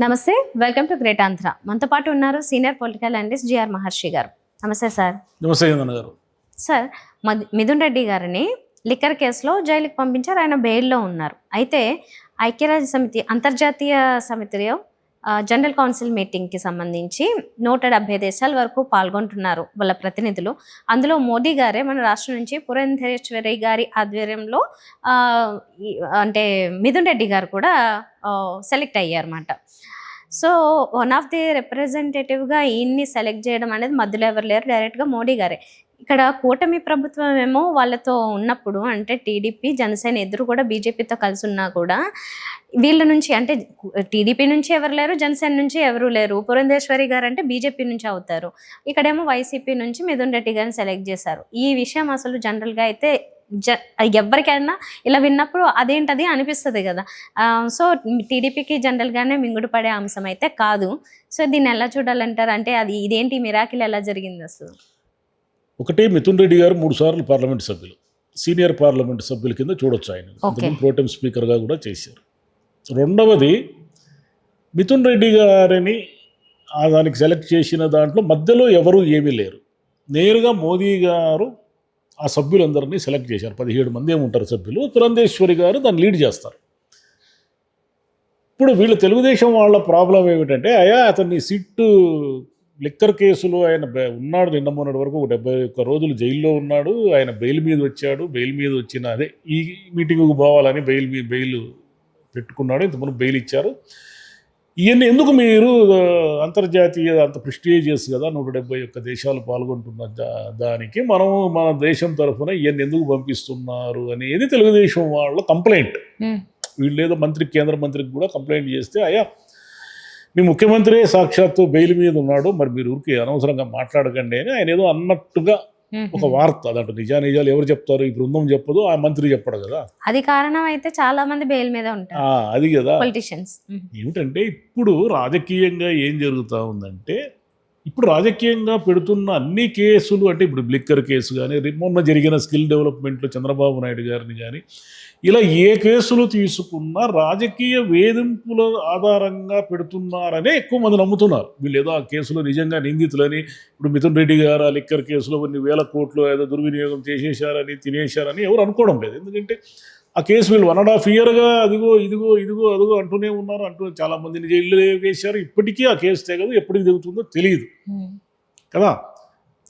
నమస్తే, welcome to great Andhra. మనతో పాటు ఉన్నారు సీనియర్ పొలిటికల్ అనలిస్ట్ జిఆర్ మహర్షి గారు. నమస్తే సార్. నమస్తే గారు. సార్, మిథున్ రెడ్డి గారిని లిక్కర్ కేసులో జైలుకి పంపించారు. ఆయన బెయిల్లో ఉన్నారు. అయితే ఐక్యరాజ్య సమితి అంతర్జాతీయ సమితిలో జనరల్ కౌన్సిల్ మీటింగ్కి సంబంధించి 170 దేశాల వరకు పాల్గొంటున్నారు వాళ్ళ ప్రతినిధులు. అందులో మోదీ గారే మన రాష్ట్రం నుంచి పురంధేశ్వరి గారి ఆధ్వర్యంలో అంటే మిథున్ రెడ్డి గారు కూడా సెలెక్ట్ అయ్యారన్నమాట. సో వన్ ఆఫ్ ది రిప్రజెంటేటివ్గా ఈయన్ని సెలెక్ట్ చేయడం అనేది మధ్యలో ఎవరు లేరు, డైరెక్ట్గా మోడీ గారే. ఇక్కడ కూటమి ప్రభుత్వం ఏమో వాళ్ళతో ఉన్నప్పుడు అంటే టీడీపీ జనసేన ఎదురు కూడా బీజేపీతో కలిసి ఉన్నా కూడా వీళ్ళ నుంచి అంటే టీడీపీ నుంచి ఎవరు లేరు, జనసేన నుంచి ఎవరు లేరు. పురంధేశ్వరి గారు అంటే బీజేపీ నుంచి అవుతారు. ఇక్కడేమో వైసీపీ నుంచి మిథున్ రెడ్డి గారిని సెలెక్ట్ చేశారు. ఈ విషయం అసలు జనరల్గా అయితే ఎవరికైనా ఇలా విన్నప్పుడు అదేంటది అనిపిస్తుంది కదా. సో టీడీపీకి జనరల్గానే మింగుడు పడే అంశం అయితే కాదు. సో దీన్ని ఎలా చూడాలంటారు? అంటే ఇదేంటి మిరాకిల్ ఎలా జరిగింది అసలు? ఒకటి, మిథున్ రెడ్డి గారు 3 సార్లు పార్లమెంట్ సభ్యులు, సీనియర్ పార్లమెంట్ సభ్యుల కింద చూడొచ్చు. ఆయన ప్రోటెం స్పీకర్గా కూడా చేశారు. రెండవది, మిథున్ రెడ్డి గారిని దానికి సెలెక్ట్ చేసిన దాంట్లో మధ్యలో ఎవరు ఏమీ లేరు. నేరుగా మోదీ గారు ఆ సభ్యులందరినీ సెలెక్ట్ చేశారు. 17 మంది ఏముంటారు సభ్యులు. పురంధేశ్వరి గారు దాన్ని లీడ్ చేస్తారు. ఇప్పుడు వీళ్ళు తెలుగుదేశం వాళ్ళ ప్రాబ్లం ఏమిటంటే, అతన్ని సిట్టు లిక్కర్ కేసులో ఆయన ఉన్నాడు. నిన్న మొన్నటి వరకు 71 రోజులు జైల్లో ఉన్నాడు. ఆయన బెయిల్ మీద వచ్చాడు. బెయిల్ మీద వచ్చిన ఈ మీటింగ్కు పోవాలని బెయిల్ పెట్టుకున్నాడు. ఇంతకుముందు బెయిల్ ఇచ్చారు. ఇవన్నీ ఎందుకు మీరు అంతర్జాతీయ అంత ప్రెస్టీజియస్ కదా, 171 దేశాలు పాల్గొంటున్న దానికి మనం మన దేశం తరఫున ఇవన్నీ ఎందుకు పంపిస్తున్నారు అనేది తెలుగుదేశం వాళ్ళ కంప్లైంట్. వీళ్ళేదో కేంద్ర మంత్రికి కూడా కంప్లైంట్ చేస్తే, మీ ముఖ్యమంత్రి సాక్షాత్తు బెయిల్ మీద ఉన్నాడు, మరి మీరు ఊరికి అనవసరంగా మాట్లాడకండి అని ఆయన ఏదో అన్నట్టుగా ఒక వార్త. దాంట్లో నిజాలు ఎవరు చెప్తారు? ఈ బృందం చెప్పదు, ఆ మంత్రి చెప్పడు కదా. అది కారణం అయితే చాలా మంది బెయిల్ మీద ఉంటారు. అది కదా పొలిటీషియన్స్. ఏమిటంటే ఇప్పుడు రాజకీయంగా ఏం జరుగుతూ ఉందంటే, ఇప్పుడు రాజకీయంగా పెడుతున్న అన్ని కేసులు అంటే ఇప్పుడు లిక్కర్ కేసు కానీ, మొన్న జరిగిన స్కిల్ డెవలప్మెంట్లో చంద్రబాబు నాయుడు గారిని కానీ, ఇలా ఏ కేసులు తీసుకున్నా రాజకీయ వేధింపుల ఆధారంగా పెడుతున్నారనే ఎక్కువ మంది నమ్ముతున్నారు. వీళ్ళు ఏదో ఆ కేసులో నిజంగా నిందితులని, ఇప్పుడు మిథున్ రెడ్డి గారు ఆ లిక్కర్ కేసులో కొన్ని వేల కోట్లు ఏదో దుర్వినియోగం చేసేశారని తినేశారని ఎవరు అనుకోవడం లేదు. ఎందుకంటే ఆ కేసు వీళ్ళు 1.5 ఇయర్గా అదిగో అదిగో అంటూనే ఉన్నారు. చాలామందిని జైల్లో వేశారు. ఇప్పటికీ ఆ కేసు తెగదు, ఎప్పటికి దిగుతుందో తెలియదు కదా.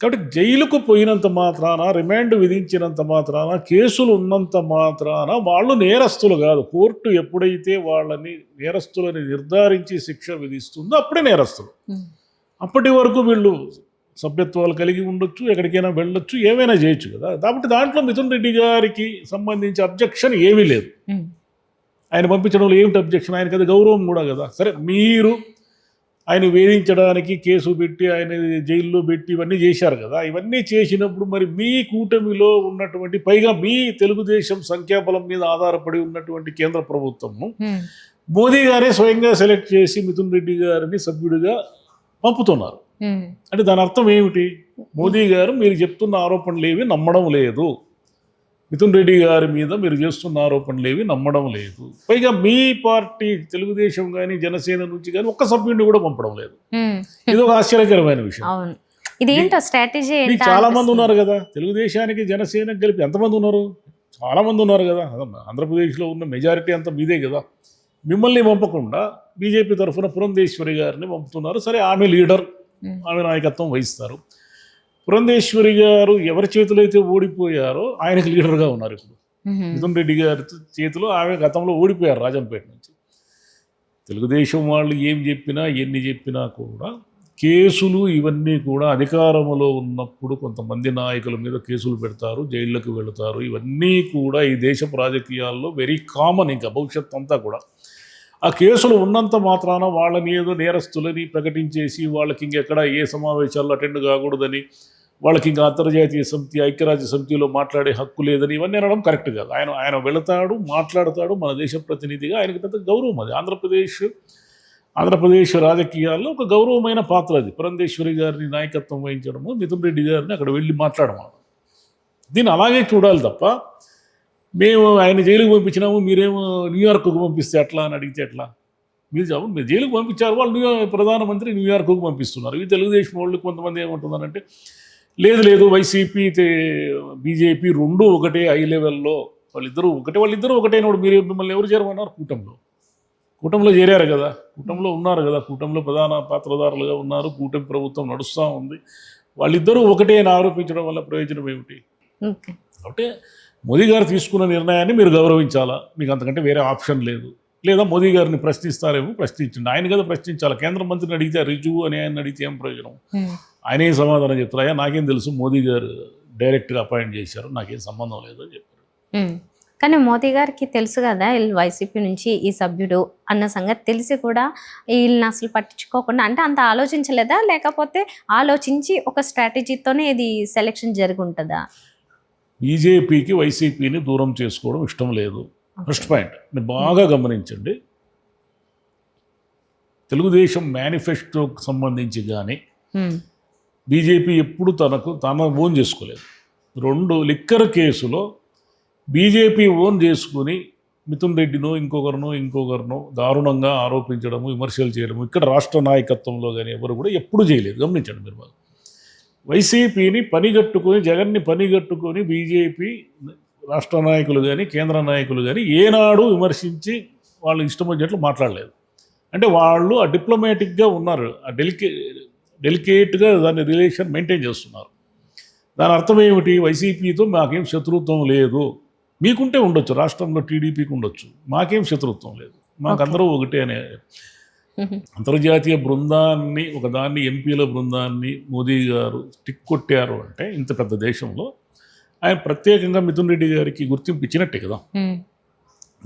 కాబట్టి జైలుకు పోయినంత మాత్రాన, రిమాండ్ విధించినంత మాత్రాన, కేసులు ఉన్నంత మాత్రాన వాళ్ళు నేరస్తులు కాదు. కోర్టు ఎప్పుడైతే వాళ్ళని నేరస్తులని నిర్ధారించి శిక్ష విధిస్తుందో అప్పుడే నేరస్తులు. అప్పటి వరకు వీళ్ళు సభ్యత్వాలు కలిగి ఉండొచ్చు, ఎక్కడికైనా వెళ్ళొచ్చు, ఏమైనా చేయొచ్చు కదా. కాబట్టి దాంట్లో మిథున్ రెడ్డి గారికి సంబంధించి అబ్జెక్షన్ ఏమీ లేదు. ఆయన పంపించడంలో ఏమిటి అబ్జెక్షన్? ఆయనకి అది గౌరవం కూడా కదా. సరే, మీరు ఆయన వేధించడానికి కేసు పెట్టి ఆయన జైల్లో పెట్టి ఇవన్నీ చేశారు కదా. ఇవన్నీ చేసినప్పుడు మరి మీ కూటమిలో ఉన్నటువంటి, పైగా మీ తెలుగుదేశం సంఖ్యాబలం మీద ఆధారపడి ఉన్నటువంటి కేంద్ర ప్రభుత్వము మోదీ గారే స్వయంగా సెలెక్ట్ చేసి మిథున్ రెడ్డి గారిని సభ్యుడిగా పంపుతున్నారు. అంటే దాని అర్థం ఏమిటి? మోదీ గారు మీరు చెప్తున్న ఆరోపణలు ఏవి నమ్మడం లేదు, మిథున్ రెడ్డి గారి మీద మీరు చేస్తున్న ఆరోపణలు ఏవి నమ్మడం లేదు. పైగా మీ పార్టీ తెలుగుదేశం కానీ జనసేన నుంచి కానీ ఒక్క సభ్యుడిని కూడా పంపడం లేదు. ఇది ఒక ఆశ్చర్యకరమైన విషయం. చాలా మంది ఉన్నారు కదా తెలుగుదేశానికి జనసేనకి కలిపి. ఎంతమంది ఉన్నారు? చాలా మంది ఉన్నారు కదా. ఆంధ్రప్రదేశ్లో ఉన్న మెజారిటీ అంతా మీదే కదా. మిమ్మల్ని పంపకుండా బీజేపీ తరఫున పురంధేశ్వరి గారిని పంపుతున్నారు. సరే, ఆమె లీడర్, ఆమె నాయకత్వం వహిస్తారు. పురంధేశ్వరి గారు ఎవరి చేతిలో అయితే ఓడిపోయారో ఆయనకు లీడర్గా ఉన్నారు. ఇప్పుడు మిథున్ రెడ్డి గారి చేతిలో ఆమె గతంలో ఓడిపోయారు రాజంపేట నుంచి. తెలుగుదేశం వాళ్ళు ఏం చెప్పినా ఎన్ని చెప్పినా కూడా కేసులు ఇవన్నీ కూడా అధికారంలో ఉన్నప్పుడు కొంతమంది నాయకుల మీద కేసులు పెడతారు, జైళ్ళకు వెళతారు. ఇవన్నీ కూడా ఈ దేశపు రాజకీయాల్లో వెరీ కామన్. ఇంకా భవిష్యత్తు అంతా కూడా ఆ కేసులు ఉన్నంత మాత్రాన వాళ్ళని ఏదో నేరస్తులని ప్రకటించేసి వాళ్ళకి ఇంకెక్కడ ఏ సమావేశాల్లో అటెండ్ కాకూడదని, వాళ్ళకి ఇంకా అంతర్జాతీయ సమితి, ఐక్యరాజ్య సమితిలో మాట్లాడే హక్కు లేదని ఇవన్నీ అనడం కరెక్ట్ కాదు. ఆయన వెళతాడు, మాట్లాడతాడు. మన దేశ ప్రతినిధిగా ఆయనకి పెద్ద గౌరవం. అది ఆంధ్రప్రదేశ్ రాజకీయాల్లో ఒక గౌరవమైన పాత్ర అది. పురంధేశ్వరి గారిని నాయకత్వం వహించడము, మిథున్ రెడ్డి గారిని అక్కడ వెళ్ళి మాట్లాడము. దీన్ని అలాగే చూడాలి తప్ప మేము ఆయన జైలుకు పంపించినాము, మీరేమో న్యూయార్క్కు పంపిస్తే ఎట్లా అని అడిగితే ఎట్లా? మీరు జైలుకు పంపించారు, వాళ్ళు ప్రధానమంత్రి న్యూయార్క్కు పంపిస్తున్నారు. ఈ తెలుగుదేశం వాళ్ళు కొంతమంది ఏమంటున్నారంటే లేదు వైసీపీ బీజేపీ రెండు ఒకటే హై లెవెల్లో, వాళ్ళిద్దరూ ఒకటేనప్పుడు మీరు మిమ్మల్ని ఎవరు చేరమన్నారు? కూటమిలో చేరారు కదా, కూటమిలో ఉన్నారు కదా, కూటమిలో ప్రధాన పాత్రధారులుగా ఉన్నారు, కూటమి ప్రభుత్వం నడుస్తూ ఉంది, వాళ్ళిద్దరూ ఒకటే అని ఆరోపించడం వల్ల ప్రయోజనం ఏమిటి? కాబట్టి మోదీ గారు తీసుకున్న నిర్ణయాన్ని మీరు గౌరవించాలా, మీకు అంతకంటే వేరే ఆప్షన్ లేదు. లేదా మోదీ గారిని ప్రశ్నిస్తారేమో, ప్రశ్నించండి. ఆయన కదా ప్రశ్నించాలి. కేంద్ర మంత్రిని అడిగితే రుజువు అని ఆయన అడిగితే ఏం ప్రయోజనం? ఆయన ఏం సమాధానం చెప్తారు? అయ్యా నాకేం తెలుసు, మోదీ గారు డైరెక్ట్గా అపాయింట్ చేశారు, నాకేం సంబంధం లేదు అని చెప్పారు. కానీ మోదీ గారికి తెలుసు కదా వీళ్ళు వైసీపీ నుంచి ఈ సభ్యుడు అన్న సంగతి తెలిసి కూడా వీళ్ళని అసలు పట్టించుకోకుండా, అంటే అంత ఆలోచించలేదా, లేకపోతే ఆలోచించి ఒక స్ట్రాటజీతోనే ఇది సెలెక్షన్ జరిగి ఉంటుందా? బీజేపీకి వైసీపీని దూరం చేసుకోవడం ఇష్టం లేదు. ఫస్ట్ పాయింట్ మీరు బాగా గమనించండి. తెలుగుదేశం మేనిఫెస్టోకి సంబంధించి కానీ బీజేపీ ఎప్పుడు తన ఓన్ చేసుకోలేదు. 2 లిక్కర్ కేసులో బీజేపీ ఓన్ చేసుకుని మిథున్ రెడ్డినో ఇంకొకరినో దారుణంగా ఆరోపించడము, విమర్శలు చేయడము ఇక్కడ రాష్ట్ర నాయకత్వంలో కానీ ఎవరు కూడా ఎప్పుడు చేయలేదు. గమనించండి మీరు బాగా. వైసీపీని జగన్ని పనిగట్టుకొని బీజేపీ రాష్ట్ర నాయకులు కానీ కేంద్ర నాయకులు కానీ ఏనాడు విమర్శించి వాళ్ళు ఇష్టం వచ్చినట్లు మాట్లాడలేదు. అంటే వాళ్ళు ఆ డిప్లొమాటిక్గా ఉన్నారు, ఆ డెలికేట్గా దాని రిలేషన్ మెయింటైన్ చేస్తున్నారు. దాని అర్థం ఏమిటి? వైసీపీతో మాకేం శత్రుత్వం లేదు. మీకుంటే ఉండొచ్చు, రాష్ట్రంలో టీడీపీకి ఉండొచ్చు, మాకేం శత్రుత్వం లేదు, మాకందరూ ఒకటే అనే అంతర్జాతీయ బృందాన్ని, ఒకదాన్ని ఎంపీల బృందాన్ని మోదీ గారు టిక్ కొట్టారు అంటే ఇంత పెద్ద దేశంలో ఆయన ప్రత్యేకంగా మిథున్ రెడ్డి గారికి గుర్తింపు ఇచ్చినట్టే కదా.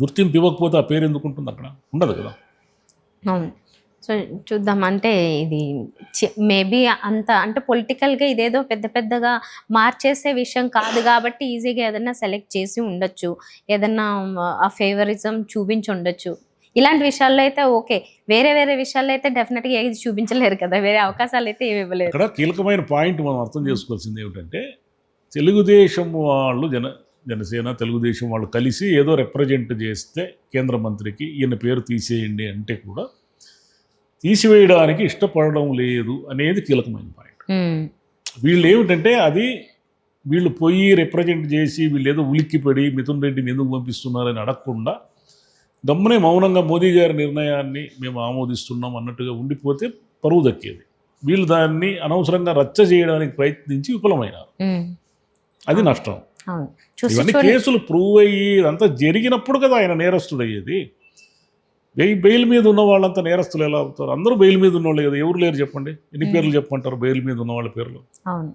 గుర్తింపు ఇవ్వకపోతే ఆ పేరు ఎందుకు ఉంటుంది? అక్కడ ఉండదు కదా. అవును. సో చూద్దాం, అంటే ఇది మేబీ అంత అంటే పొలిటికల్గా ఇదేదో పెద్దగా మార్చేసే విషయం కాదు కాబట్టి ఈజీగా ఏదన్నా సెలెక్ట్ చేసి ఉండొచ్చు, ఏదన్నా ఆ ఫేవరిజం చూపించి ఉండొచ్చు. ఇలాంటి విషయాల్లో అయితే ఓకే, వేరే విషయాల్లో అయితే డెఫినెట్గా ఏది చూపించలేరు కదా, వేరే అవకాశాలు అయితే ఏమి ఇవ్వలేరు. ఇక్కడ కీలకమైన పాయింట్ మనం అర్థం చేసుకోవాల్సింది ఏమిటంటే తెలుగుదేశం వాళ్ళు జనసేన తెలుగుదేశం వాళ్ళు కలిసి ఏదో రిప్రజెంట్ చేస్తే కేంద్ర మంత్రికి ఈయన పేరు తీసేయండి అంటే కూడా తీసివేయడానికి ఇష్టపడడం లేదు అనేది కీలకమైన పాయింట్. వీళ్ళు ఏమిటంటే వీళ్ళు పోయి రిప్రజెంట్ చేసి వీళ్ళు ఏదో ఉలిక్కిపడి మిథున్ రెడ్డిని ఎందుకు పంపిస్తున్నారని అడగకుండా గమ్మునే మౌనంగా మోదీ గారి నిర్ణయాన్ని మేము ఆమోదిస్తున్నాం అన్నట్టుగా ఉండిపోతే పరువు దక్కేది. వీళ్ళు దాన్ని అనవసరంగా రచ్చ చేయడానికి ప్రయత్నించి విఫలమైనారు. అది నష్టం. ఇవన్నీ కేసులు ప్రూవ్ అయ్యి అంతా జరిగినప్పుడు కదా ఆయన నేరస్తుడు అయ్యేది. బెయిల్ మీద ఉన్న వాళ్ళంతా నేరస్తులు ఎలా అవుతారు? అందరూ బెయిల్ మీద ఉన్నవాళ్ళు కదా, ఎవరు లేరు చెప్పండి, ఎన్ని పేర్లు చెప్పమంటారు బెయిల్ మీద ఉన్న వాళ్ళ పేర్లు? అవును,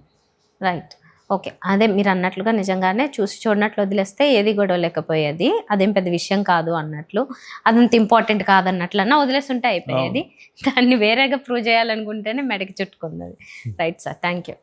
రైట్, ఓకే. అదే మీరు అన్నట్లుగా నిజంగానే చూసి చూడనట్లు వదిలేస్తే ఏది గొడవ లేకపోయేది, అదేం పెద్ద విషయం కాదు అన్నట్లు, అదంత ఇంపార్టెంట్ కాదన్నట్లన్నా వదిలేస్తుంటే అయిపోయేది. దాన్ని వేరేగా ప్రూవ్ చేయాలనుకుంటేనే మెడకి చుట్టుకుంది. Right sir, thank you.